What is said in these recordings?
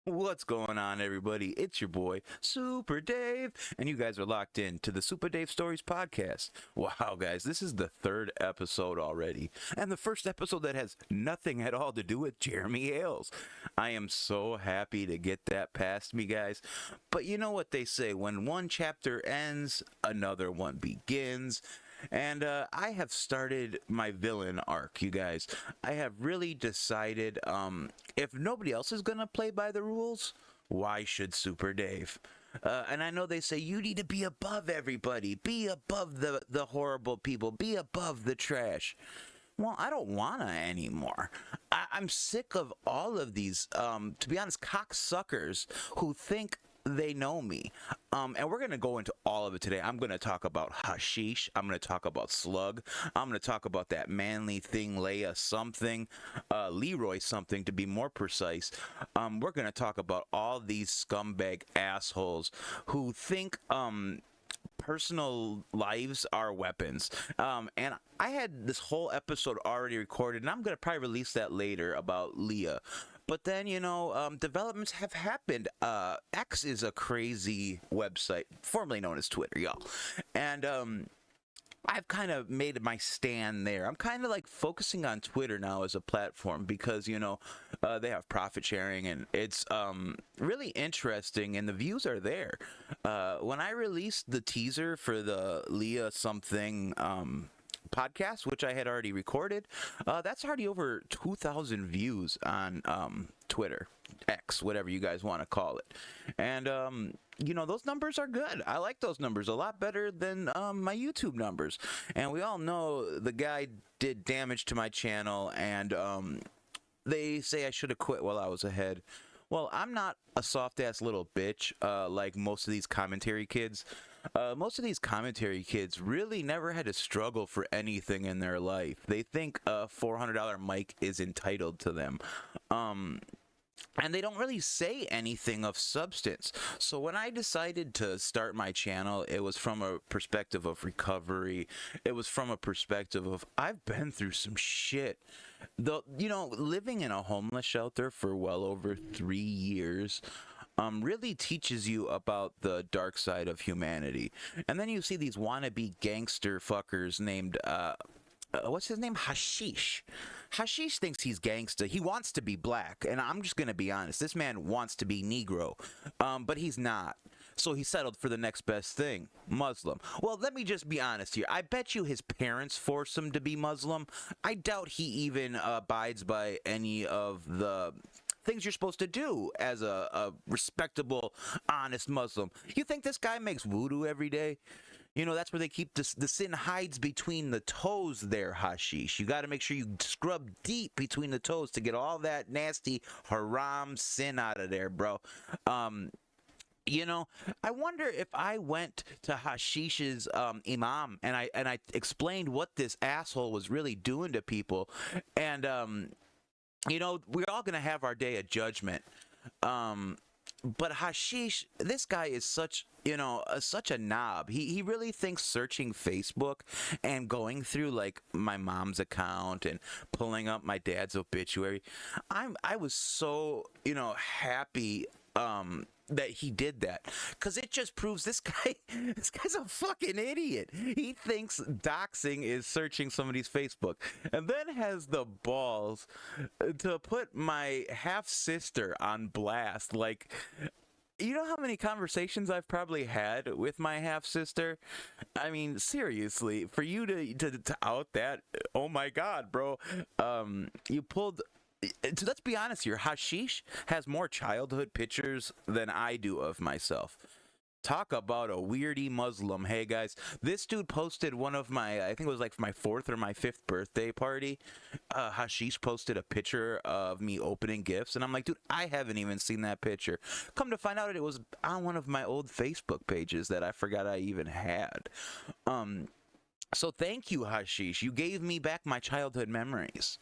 What's going on, everybody? It's your boy, Super Dave, and you guys are locked in to the Super Dave Stories podcast. Wow, guys, this is the third episode already, and the first episode that has nothing at all to do with Jeremy Ailes. I am so happy to get that past me, guys. But you know what they say, when one chapter ends, another one begins. And I have started my villain arc, you guys. I have really decided if nobody else is going to play by the rules, why should Super Dave? And I know they say you need to be above everybody, be above the horrible people, be above the trash. Well, I don't wanna anymore. I'm sick of all of these, to be honest, cocksuckers who think they know me. And we're gonna go into all of it today. I'm gonna talk about Hashish. I'm gonna talk about Slug. I'm gonna talk about that manly thing, Leigha something, Leroy something to be more precise. We're gonna talk about all these scumbag assholes who think personal lives are weapons. And I had this whole episode already recorded, and I'm going to probably release that later about Leigha. But then, developments have happened. X is a crazy website, formerly known as Twitter, y'all. And I've kind of made my stand there. I'm kind of like focusing on Twitter now as a platform because, they have profit sharing and it's really interesting and the views are there. When I released the teaser for the Leigha something podcast, which I had already recorded, that's already over 2,000 views on Twitter, X, whatever you guys want to call it. And those numbers are good. I like those numbers a lot better than my YouTube numbers. And we all know the guy did damage to my channel, and they say I should have quit while I was ahead. Well, I'm not a soft-ass little bitch like most of these commentary kids. Most of these commentary kids really never had to struggle for anything in their life. They think a $400 mic is entitled to them. And they don't really say anything of substance. So when I decided to start my channel, it was from a perspective of recovery. It was from a perspective of I've been through some shit. Living in a homeless shelter for well over 3 years really teaches you about the dark side of humanity. And then you see these wannabe gangster fuckers named what's his name? Hashish. Hashish thinks he's gangsta. He wants to be black, and I'm just gonna be honest. This man wants to be Negro, but he's not. So he settled for the next best thing, Muslim. Well, let me just be honest here. I bet you his parents forced him to be Muslim. I doubt he even abides by any of the things you're supposed to do as a respectable, honest Muslim. You think this guy makes voodoo every day? That's where they keep the sin hides between the toes there, Hashish. You got to make sure you scrub deep between the toes to get all that nasty haram sin out of there, bro. I wonder if I went to Hashish's imam and I explained what this asshole was really doing to people, and we're all gonna have our day of judgment. But Hashish, this guy is such a knob. He really thinks searching Facebook and going through like my mom's account and pulling up my dad's obituary. I was so, happy that he did that, because it just proves this guy's a fucking idiot. He thinks doxing is searching somebody's Facebook, and then has the balls to put my half sister on blast. Like, you know how many conversations I've probably had with my half sister? I mean, seriously, for you to out that, oh my god, bro, you pulled. Let's be honest here. Hashish has more childhood pictures than I do of myself. Talk about a weirdy Muslim. Hey guys, this dude posted one of my, I think it was like my 4th or my 5th birthday party. Hashish posted a picture of me opening gifts, and I'm like, dude, I haven't even seen that picture. Come to find out, it was on one of my old Facebook pages that I forgot I even had. So thank you, Hashish. You gave me back my childhood memories.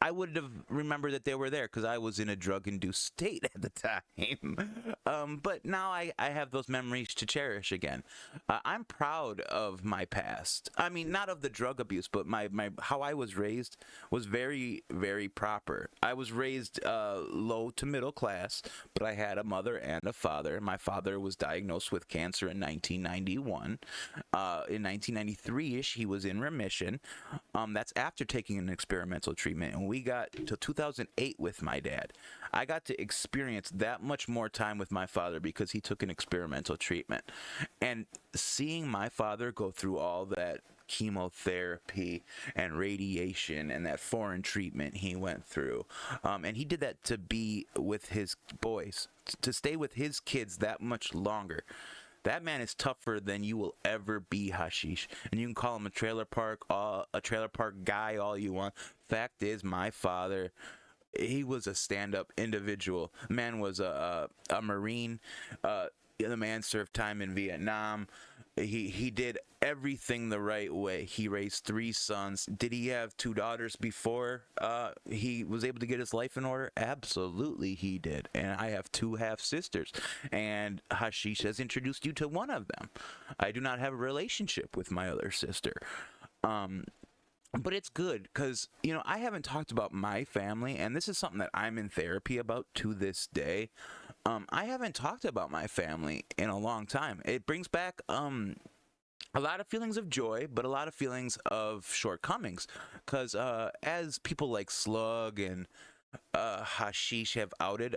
I would have remembered that they were there because I was in a drug-induced state at the time. But now I have those memories to cherish again. I'm proud of my past. I mean, not of the drug abuse, but my how I was raised was very, very proper. I was raised low to middle class, but I had a mother and a father. My father was diagnosed with cancer in 1991. In 1993-ish, he was in remission. That's after taking an experimental treatment, and we got to 2008 with my dad. I got to experience that much more time with my father because he took an experimental treatment. And seeing my father go through all that chemotherapy and radiation and that foreign treatment he went through, and he did that to be with his boys, to stay with his kids that much longer. That man is tougher than you will ever be, Hashish. And you can call him a trailer park guy all you want. Fact is, my father, he was a stand-up individual. Man was a Marine. The man served time in Vietnam. He did everything the right way. He raised 3 sons. Did he have 2 daughters before he was able to get his life in order? Absolutely he did. And I have 2 half sisters. And Hashish has introduced you to one of them. I do not have a relationship with my other sister. But it's good because, I haven't talked about my family, and this is something that I'm in therapy about to this day. I haven't talked about my family in a long time. It brings back a lot of feelings of joy, but a lot of feelings of shortcomings. Because as people like Slug and Hashish have outed,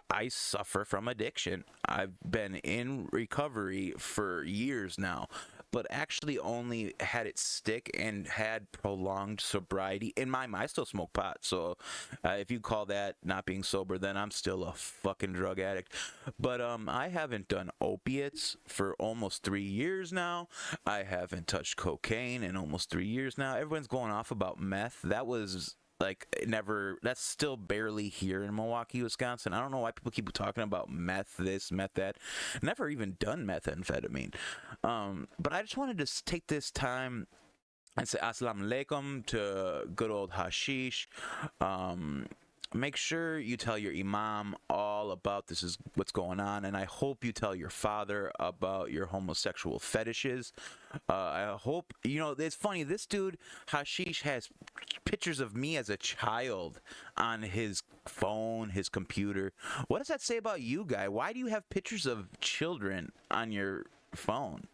I suffer from addiction. I've been in recovery for years now, but actually only had it stick and had prolonged sobriety. In my mind, I still smoke pot, so if you call that not being sober, then I'm still a fucking drug addict. But I haven't done opiates for almost 3 years now. I haven't touched cocaine in almost 3 years now. Everyone's going off about meth. That was that's still barely here in Milwaukee, Wisconsin. I don't know why people keep talking about meth this, meth that. Never even done methamphetamine. But I just wanted to take this time and say assalamu alaikum to good old Hashish. Make sure you tell your imam all about this is what's going on, and I hope you tell your father about your homosexual fetishes. I hope, it's funny, this dude, Hashish, has pictures of me as a child on his phone, his computer. What does that say about you, guy? Why do you have pictures of children on your phone?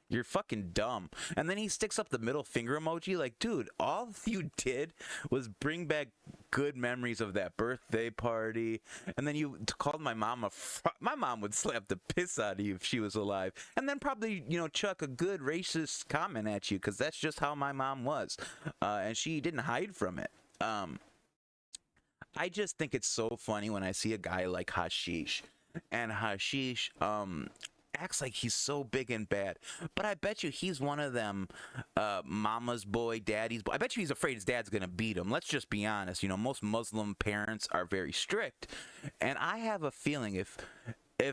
You're fucking dumb. And then he sticks up the middle finger emoji like, dude, all you did was bring back good memories of that birthday party. And then you called my mom my mom would slap the piss out of you if she was alive. And then probably, chuck a good racist comment at you because that's just how my mom was. And she didn't hide from it. I just think it's so funny when I see a guy like Hashish. And Hashish, acts like he's so big and bad, but I bet you he's one of them mama's boy, daddy's boy. I bet you he's afraid his dad's gonna beat him. Let's just be honest. Most Muslim parents are very strict, and I have a feeling if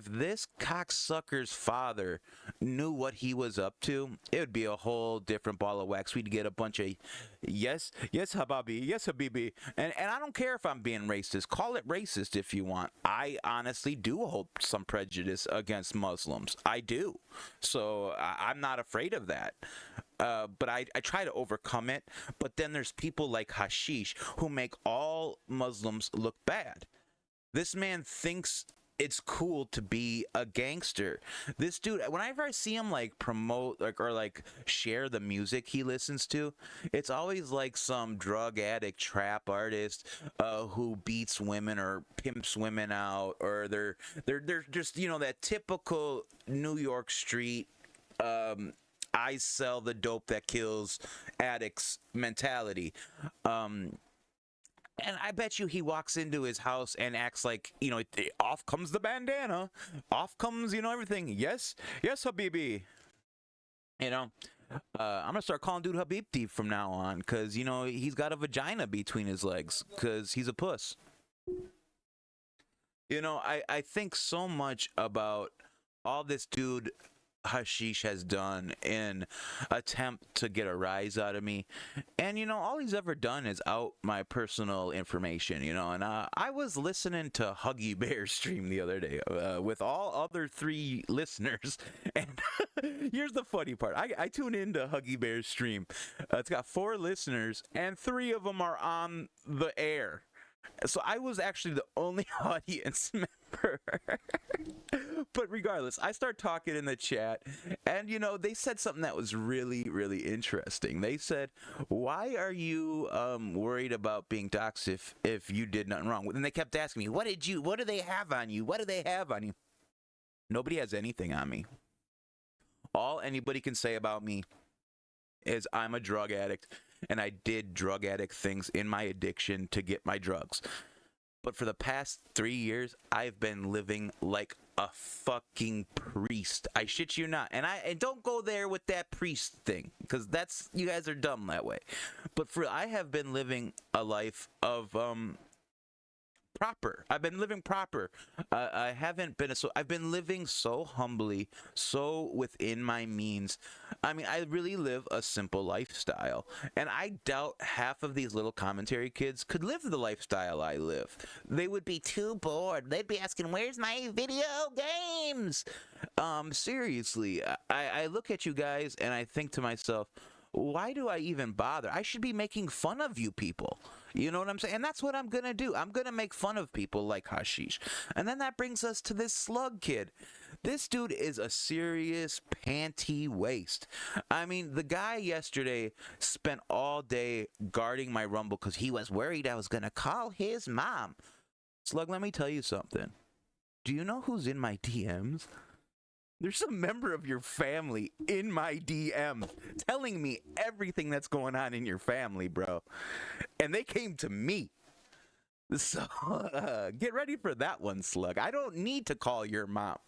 this cocksucker's father knew what he was up to, it would be a whole different ball of wax. We'd get a bunch of yes habibi, yes habibi, and I don't care if I'm being racist. Call it racist if you want. I honestly do hold some prejudice against Muslims. I do, so I'm not afraid of that. But I try to overcome it. But then there's people like Hashish who make all Muslims look bad. This man thinks it's cool to be a gangster. This dude, whenever I see him promote or share the music he listens to, it's always like some drug addict trap artist who beats women or pimps women out, or they're just that typical New York street I sell the dope that kills addicts mentality. And I bet you he walks into his house and acts like, off comes the bandana, off comes, everything. Yes, Habibi. I'm gonna start calling dude Habibti from now on, because, he's got a vagina between his legs, because he's a puss. I think so much about all this dude Hashish has done in attempt to get a rise out of me. And all he's ever done is out my personal information, and I was listening to Huggy Bear's stream the other day with all other three listeners. And here's the funny part. I tune into Huggy Bear's stream. It's got 4 listeners and 3 of them are on the air. So I was actually the only audience member. But regardless, I start talking in the chat, and they said something that was really, really interesting. They said, "Why are you worried about being doxxed if you did nothing wrong?" And they kept asking me, "What do they have on you? What do they have on you?" Nobody has anything on me. All anybody can say about me is I'm a drug addict, and I did drug addict things in my addiction to get my drugs. But for the past 3 years, I've been living like a fucking priest. I shit you not. And don't go there with that priest thing, because you guys are dumb that way. But I have been living a life of proper. I've been living proper. I've been living so humbly, so within my means. I mean, I really live a simple lifestyle, and I doubt half of these little commentary kids could live the lifestyle I live. They would be too bored. They'd be asking, "Where's my video games?" Seriously, I look at you guys and I think to myself, why do I even bother? I should be making fun of you people. You know what I'm saying? And that's what I'm going to do. I'm going to make fun of people like Hashish. And then that brings us to this Slug kid. This dude is a serious panty waste. I mean, the guy yesterday spent all day guarding my Rumble because he was worried I was going to call his mom. Slug, let me tell you something. Do you know who's in my DMs? There's a member of your family in my DM telling me everything that's going on in your family, bro. And they came to me. So get ready for that one, Slug. I don't need to call your mom.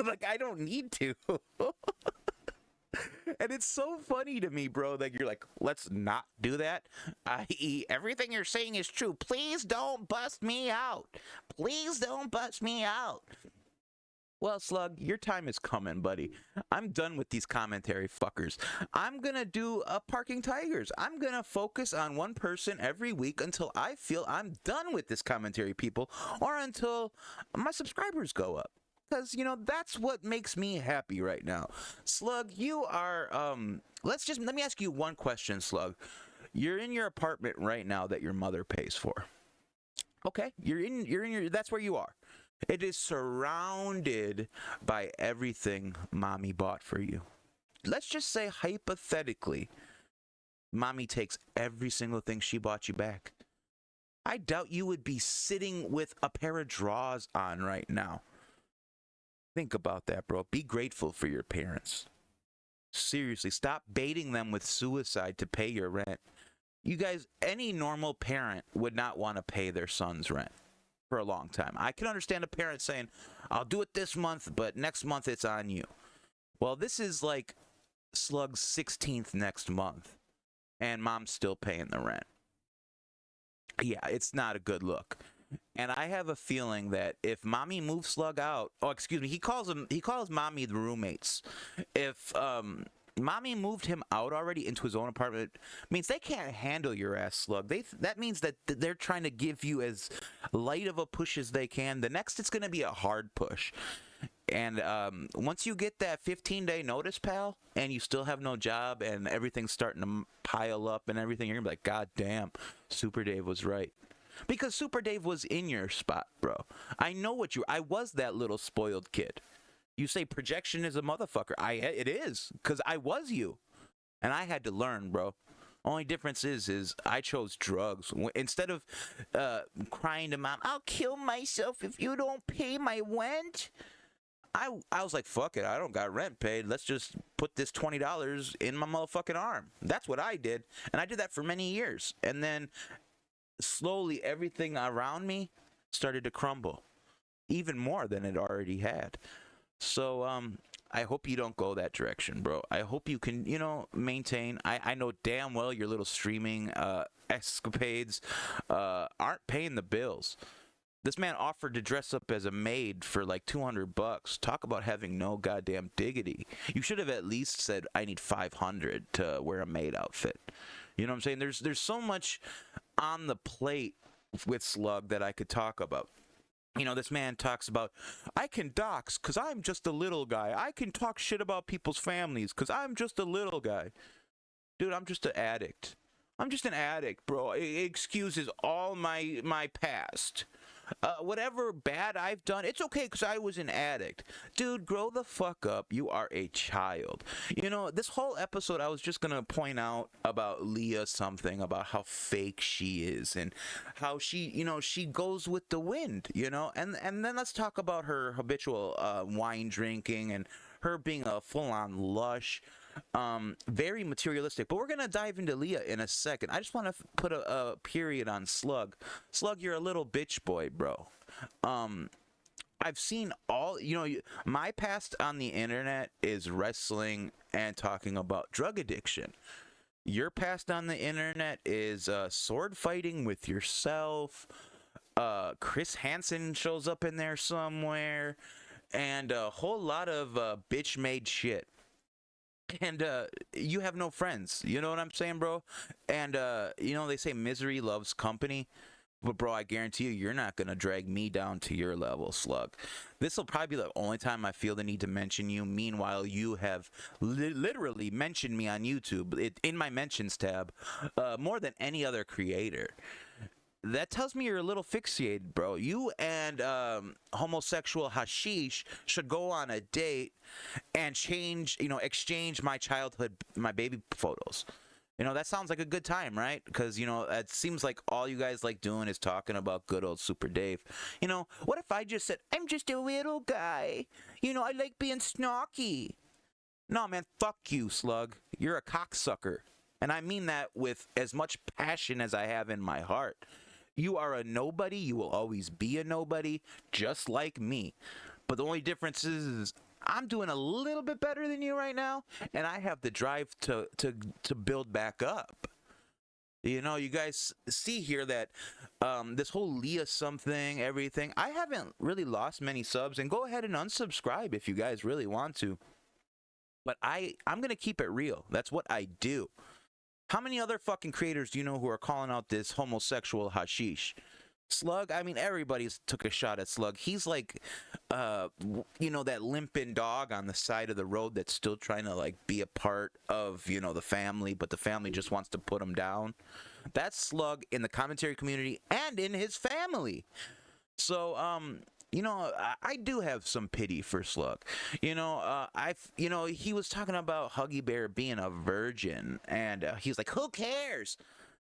Like, I don't need to. And it's so funny to me, bro, that you're like, let's not do that. I.e., everything you're saying is true. Please don't bust me out. Please don't bust me out. Well, Slug, your time is coming, buddy. I'm done with these commentary fuckers. I'm going to do a Parking Tigers. I'm going to focus on one person every week until I feel I'm done with this commentary, people, or until my subscribers go up. Because, that's what makes me happy right now. Slug, you are, let me ask you one question, Slug. You're in your apartment right now that your mother pays for. Okay, that's where you are. It is surrounded by everything mommy bought for you. Let's just say, hypothetically, mommy takes every single thing she bought you back. I doubt you would be sitting with a pair of drawers on right now. Think about that, bro. Be grateful for your parents. Seriously, stop baiting them with suicide to pay your rent. You guys, any normal parent would not want to pay their son's rent for a long time. I can understand a parent saying, "I'll do it this month, but next month it's on you." Well, this is like Slug's 16th next month, and mom's still paying the rent. Yeah, it's not a good look. And I have a feeling that if mommy moves Slug out, he calls mommy the roommates. If mommy moved him out already into his own apartment, means they can't handle your ass, Slug. That means that they're trying to give you as light of a push as they can. The next, it's going to be a hard push. And once you get that 15-day notice, pal, and you still have no job and everything's starting to pile up and everything, you're going to be like, God damn, Super Dave was right. Because Super Dave was in your spot, bro. I know I was that little spoiled kid. You say projection is a motherfucker. It is, because I was you. And I had to learn, bro. Only difference is I chose drugs. Instead of crying to mom, "I'll kill myself if you don't pay my rent," I was like, fuck it, I don't got rent paid. Let's just put this $20 in my motherfucking arm. That's what I did. And I did that for many years. And then slowly everything around me started to crumble. Even more than it already had. So, I hope you don't go that direction, bro. I hope you can, maintain. I know damn well your little streaming escapades aren't paying the bills. This man offered to dress up as a maid for like $200. Talk about having no goddamn dignity. You should have at least said, I need 500 to wear a maid outfit. You know what I'm saying? There's so much on the plate with Slug that I could talk about. You know, this man talks about, I can dox because I'm just a little guy. I can talk shit about people's families because I'm just a little guy. Dude, I'm just an addict. I'm just an addict, bro. It excuses all my past. Whatever bad I've done, it's okay because I was an addict. Dude, grow the fuck up. You are a child. You know, this whole episode, I was just going to point out about Leigha something, about how fake she is and how she, you know, she goes with the wind, you know? And then let's talk about her habitual wine drinking and her being a full-on lush. Very materialistic, but we're gonna dive into Leigha in a second. I just want to put a period on Slug. Slug, you're a little bitch boy, bro. I've seen all, you know, my past on the internet is wrestling and talking about drug addiction. Your past on the internet is sword fighting with yourself. Chris Hansen shows up in there somewhere, and a whole lot of bitch made shit. And you have no friends, you know what I'm saying, bro? And you know, they say misery loves company, but bro, I guarantee you're not gonna drag me down to your level, Slug. This will probably be the only time I feel the need to mention you. Meanwhile, you have literally mentioned me on YouTube, in my mentions tab, more than any other creator. That tells me you're a little fixated, bro. You and homosexual Hashish should go on a date and exchange my childhood, my baby photos. You know, that sounds like a good time, right? Because, you know, it seems like all you guys like doing is talking about good old Super Dave. You know, what if I just said, I'm just a little guy. You know, I like being snarky. No, man, fuck you, Slug. You're a cocksucker. And I mean that with as much passion as I have in my heart. You are a nobody. You will always be a nobody, just like me. But the only difference is I'm doing a little bit better than you right now, and I have the drive to build back up. You know, you guys see here that this whole Leigha something, everything, I haven't really lost many subs, and go ahead and unsubscribe if you guys really want to. But I'm going to keep it real. That's what I do. How many other fucking creators do you know who are calling out this homosexual Hashish? Slug, I mean, everybody's took a shot at Slug. He's like, you know, that limping dog on the side of the road that's still trying to, like, be a part of, you know, the family, but the family just wants to put him down. That's Slug in the commentary community and in his family. So, you know, I do have some pity for Slug. You know, you know, he was talking about Huggy Bear being a virgin, and he's like, who cares?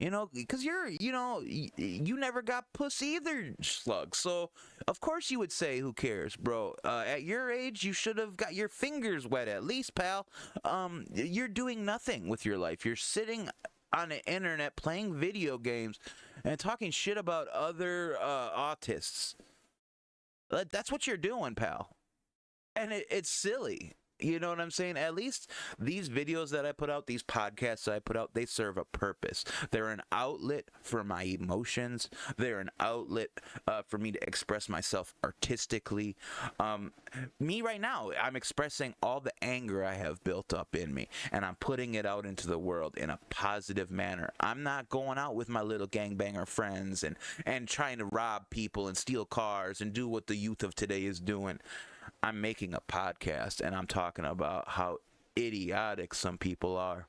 You know, because you know, you never got pussy either, Slug. So, of course you would say, who cares, bro? At your age, you should have got your fingers wet at least, pal. You're doing nothing with your life. You're sitting on the internet playing video games and talking shit about other autists. That's what you're doing, pal. And it's silly. You know what I'm saying? At least these videos that I put out, these podcasts that I put out, they serve a purpose. They're an outlet for my emotions. They're an outlet for me to express myself artistically. Me right now, I'm expressing all the anger I have built up in me, and I'm putting it out into the world in a positive manner. I'm not going out with my little gangbanger friends and trying to rob people and steal cars and do what the youth of today is doing. I'm making a podcast, and I'm talking about how idiotic some people are.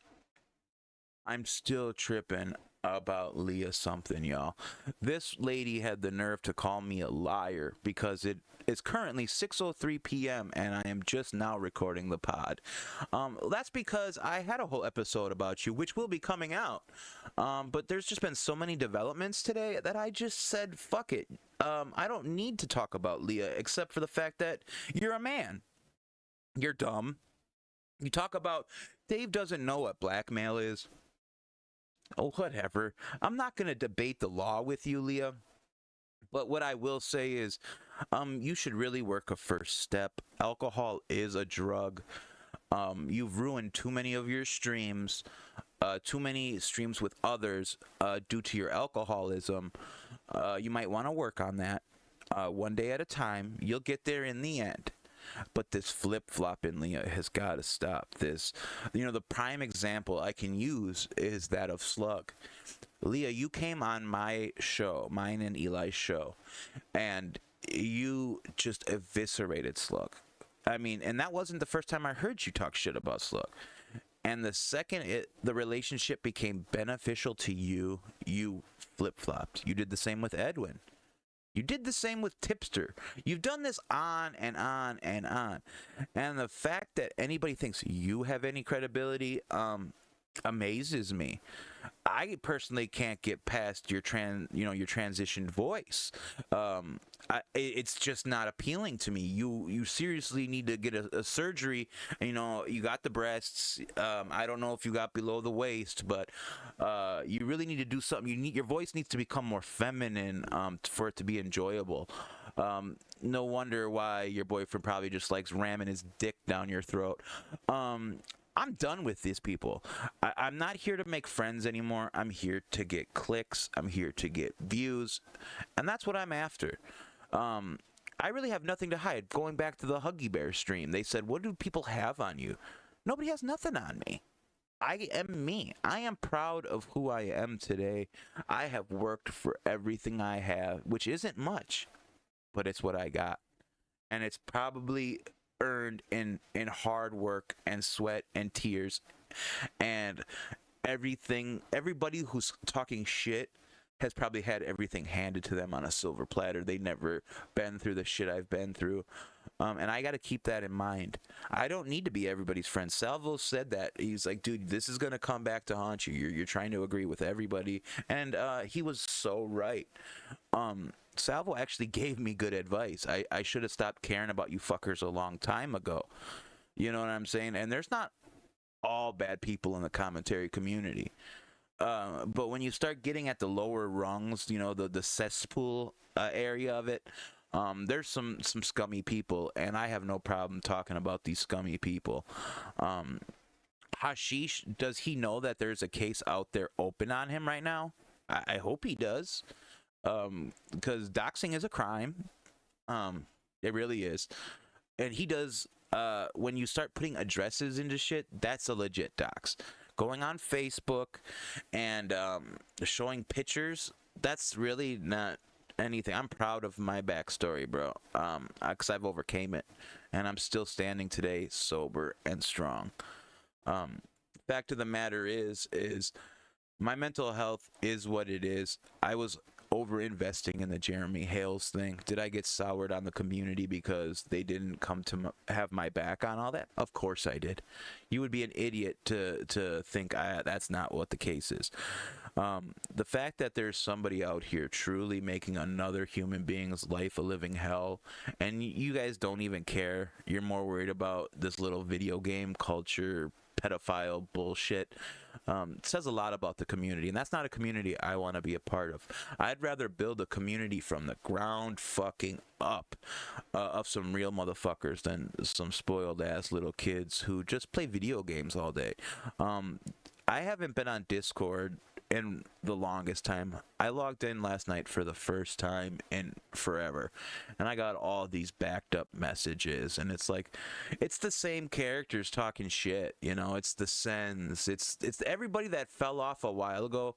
I'm still tripping about Leigha something, y'all. This lady had the nerve to call me a liar because it is currently 6:03 p.m. and I am just now recording the pod. That's because I had a whole episode about you, which will be coming out. But there's just been so many developments today that I just said, fuck it. I don't need to talk about Leigha except for the fact that you're a man. You're dumb. You talk about Dave doesn't know what blackmail is. Oh, whatever. I'm not going to debate the law with you, Leigha. But what I will say is, you should really work a first step. Alcohol is a drug. You've ruined too many of your streams, too many streams with others due to your alcoholism. You might want to work on that. One day at a time. You'll get there in the end. But this flip flop in Leigha has got to stop. This, the prime example I can use is that of Slug. Leigha, you came on my show, mine and Eli's show, and you just eviscerated Slug. I mean, and that wasn't the first time I heard you talk shit about Slug. And the second the relationship became beneficial to you, you flip flopped. You did the same with Edwin. You did the same with Tipster. You've done this on and on and on. And the fact that anybody thinks you have any credibility amazes me. I personally can't get past your transitioned voice. It's just not appealing to me. You seriously need to get a surgery. You got the breasts. I don't know if you got below the waist, but you really need to do something. Your voice needs to become more feminine for it to be enjoyable. No wonder why your boyfriend probably just likes ramming his dick down your throat. I'm done with these people. I'm not here to make friends anymore. I'm here to get clicks. I'm here to get views. And that's what I'm after. I really have nothing to hide. Going back to the Huggy Bear stream, they said, what do people have on you? Nobody has nothing on me. I am me. I am proud of who I am today. I have worked for everything I have, which isn't much, but it's what I got. And it's probably earned in hard work and sweat and tears, and everybody who's talking shit has probably had everything handed to them on a silver platter. They never been through the shit I've been through, and I got to keep that in mind. I don't need to be everybody's friend. Salvo said that. He's like, dude, this is gonna come back to haunt you. You're trying to agree with everybody, and he was so right. Salvo actually gave me good advice. I should have stopped caring about you fuckers a long time ago. You know what I'm saying? And there's not all bad people in the commentary community. But when you start getting at the lower rungs, the cesspool area of it, there's some scummy people, and I have no problem talking about these scummy people. Hashish, does he know that there's a case out there open on him right now? I hope he does. Because doxing is a crime. It really is. And he does, when you start putting addresses into shit, that's a legit dox. Going on Facebook and showing pictures, that's really not anything. I'm proud of my backstory, bro. Because I've overcame it, and I'm still standing today, sober and strong. Fact of the matter is my mental health is what it is. I was over investing in the Jeremy Hales thing. Did I get soured on the community because they didn't come to have my back on all that? Of course I did. You would be an idiot to think that's not what the case is. The fact that there's somebody out here truly making another human being's life a living hell, and you guys don't even care. You're more worried about this little video game culture, pedophile bullshit. Says a lot about the community, and that's not a community I want to be a part of. I'd rather build a community from the ground fucking up of some real motherfuckers than some spoiled ass little kids who just play video games all day. I haven't been on Discord in the longest time. I logged in last night for the first time in forever, and I got all these backed up messages, and it's like, it's the same characters talking shit, it's the Sens, it's everybody that fell off a while ago,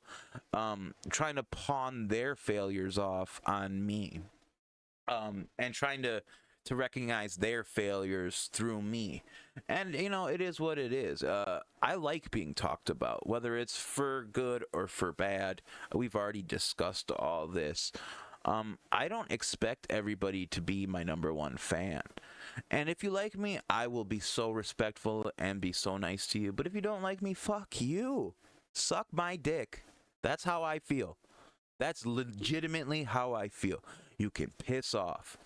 trying to pawn their failures off on me, and trying to recognize their failures through me. And it is what it is. I like being talked about, whether it's for good or for bad. We've already discussed all this. I don't expect everybody to be my number one fan. And if you like me, I will be so respectful and be so nice to you. But if you don't like me, fuck you. Suck my dick. That's how I feel. That's legitimately how I feel. You can piss off.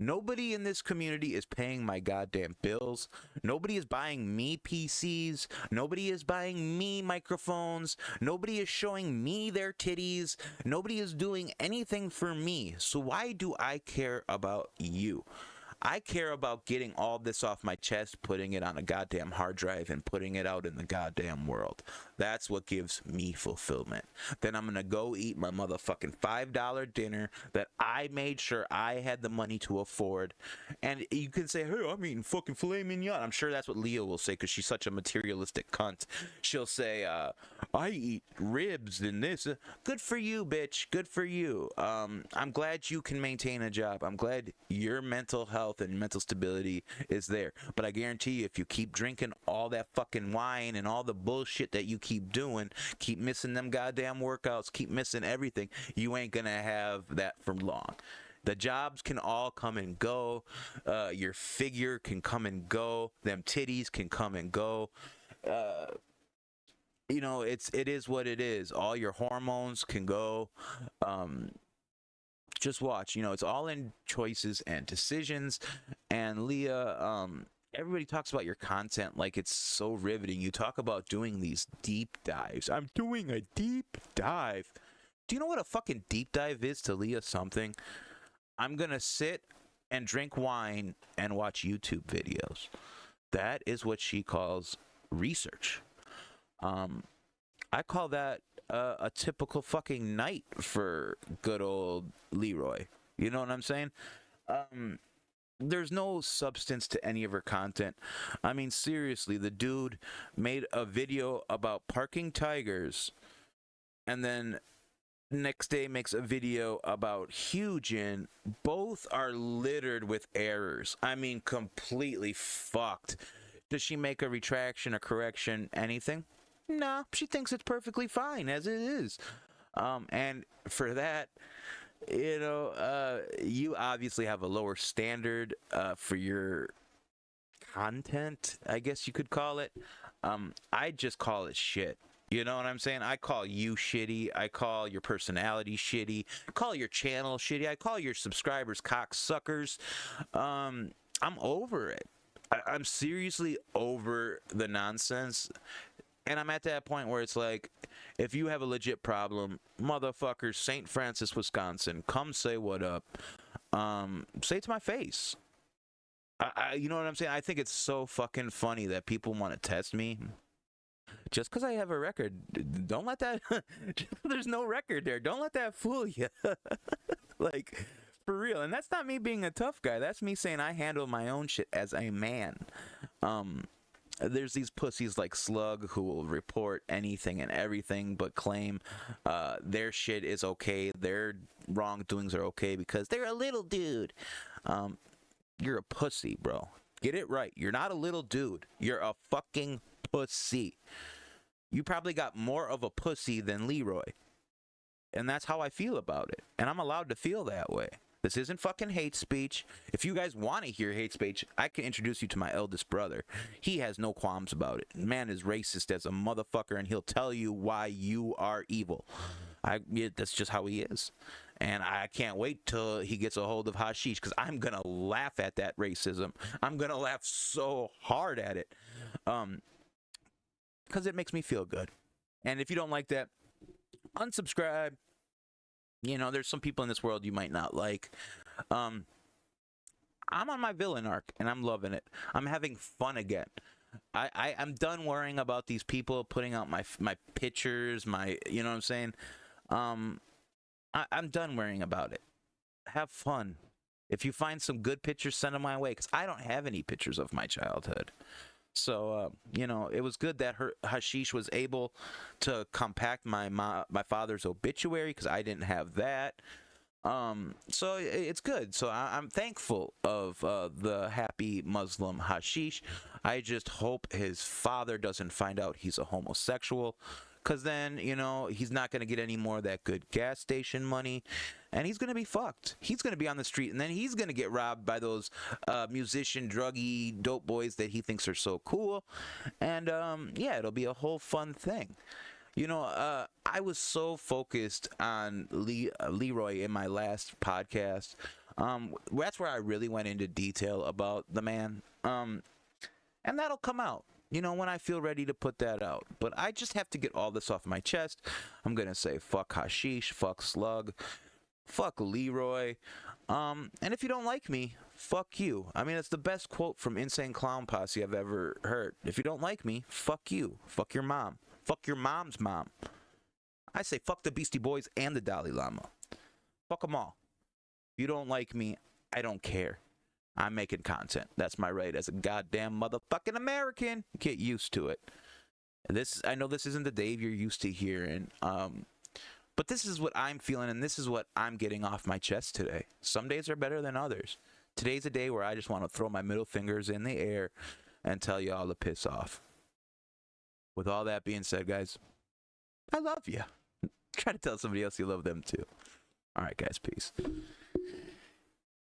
Nobody in this community is paying my goddamn bills. Nobody is buying me PCs. Nobody is buying me microphones. Nobody is showing me their titties. Nobody is doing anything for me. So why do I care about you? I care about getting all this off my chest, putting it on a goddamn hard drive, and putting it out in the goddamn world. That's what gives me fulfillment. Then I'm gonna go eat my motherfucking $5 dinner that I made sure I had the money to afford. And you can say, hey, I'm eating fucking filet mignon. I'm sure that's what Leah will say because she's such a materialistic cunt. She'll say, I eat ribs and this. Good for you, bitch. Good for you. I'm glad you can maintain a job. I'm glad your mental health and mental stability is there. But I guarantee you, if you keep drinking all that fucking wine and all the bullshit that you keep doing, keep missing them goddamn workouts, keep missing everything, you ain't gonna have that for long. The jobs can all come and go. Your figure can come and go. Them titties can come and go. You know, it is what it is. All your hormones can go. Just watch. You know, it's all in choices and decisions. And Leah, everybody talks about your content like it's so riveting. You talk about doing these deep dives. I'm doing a deep dive. Do you know what a fucking deep dive is to Leah something? I'm gonna sit and drink wine and watch YouTube videos. That is what she calls research. I call that a typical fucking night for good old Leroy. You know what I'm saying? There's no substance to any of her content. I mean, seriously, the dude made a video about parking tigers and then next day makes a video about Hugin. Both are littered with errors. I mean, completely fucked. Does she make a retraction, a correction, anything? No, she thinks it's perfectly fine as it is. And for that, you know, you obviously have a lower standard for your content, I guess you could call it. I just call it shit. You know what I'm saying? I call you shitty. I call your personality shitty. I call your channel shitty. I call your subscribers cocksuckers. I'm over it. I'm seriously over the nonsense. And I'm at that point where it's like, if you have a legit problem, motherfuckers, St. Francis, Wisconsin, come say what up. Say it to my face. You know what I'm saying? I think it's so fucking funny that people want to test me. Just because I have a record, don't let that... There's no record there. Don't let that fool you. Like, for real. And that's not me being a tough guy. That's me saying I handle my own shit as a man. There's these pussies like Slug who will report anything and everything but claim their shit is okay, their wrongdoings are okay because they're a little dude. You're a pussy, bro. Get it right. You're not a little dude. You're a fucking pussy. You probably got more of a pussy than Leroy. And that's how I feel about it. And I'm allowed to feel that way. This isn't fucking hate speech. If you guys want to hear hate speech, I can introduce you to my eldest brother. He has no qualms about it. Man is racist as a motherfucker, and he'll tell you why you are evil. That's just how he is. And I can't wait till he gets a hold of Hashish, because I'm going to laugh at that racism. I'm going to laugh so hard at it. Because it makes me feel good. And if you don't like that, unsubscribe. You know, there's some people in this world you might not like. I'm on my villain arc, and I'm loving it. I'm having fun again. I'm done worrying about these people putting out my pictures, you know what I'm saying? I'm done worrying about it. Have fun. If you find some good pictures, send them my way, because I don't have any pictures of my childhood. So, you know, it was good that Hashish was able to compact my father's obituary, because I didn't have that. So it's good. So I'm thankful of the happy Muslim Hashish. I just hope his father doesn't find out he's a homosexual, because then, you know, he's not going to get any more of that good gas station money, and he's going to be fucked. He's going to be on the street, and then he's going to get robbed by those musician, druggy, dope boys that he thinks are so cool. And, yeah, it'll be a whole fun thing. You know, I was so focused on Leroy in my last podcast. That's where I really went into detail about the man. And that'll come out, you know, when I feel ready to put that out. But I just have to get all this off my chest. I'm going to say fuck Hashish, fuck Slug, fuck Leroy. And if you don't like me, fuck you. I mean, it's the best quote from Insane Clown Posse I've ever heard. If you don't like me, fuck you. Fuck your mom. Fuck your mom's mom. I say fuck the Beastie Boys and the Dalai Lama. Fuck them all. If you don't like me, I don't care. I'm making content. That's my right as a goddamn motherfucking American. Get used to it. I know this isn't the Dave you're used to hearing, but this is what I'm feeling, and this is what I'm getting off my chest today. Some days are better than others. Today's a day where I just want to throw my middle fingers in the air and tell you all to piss off. With all that being said, guys, I love you. Try to tell somebody else you love them too. All right, guys, peace.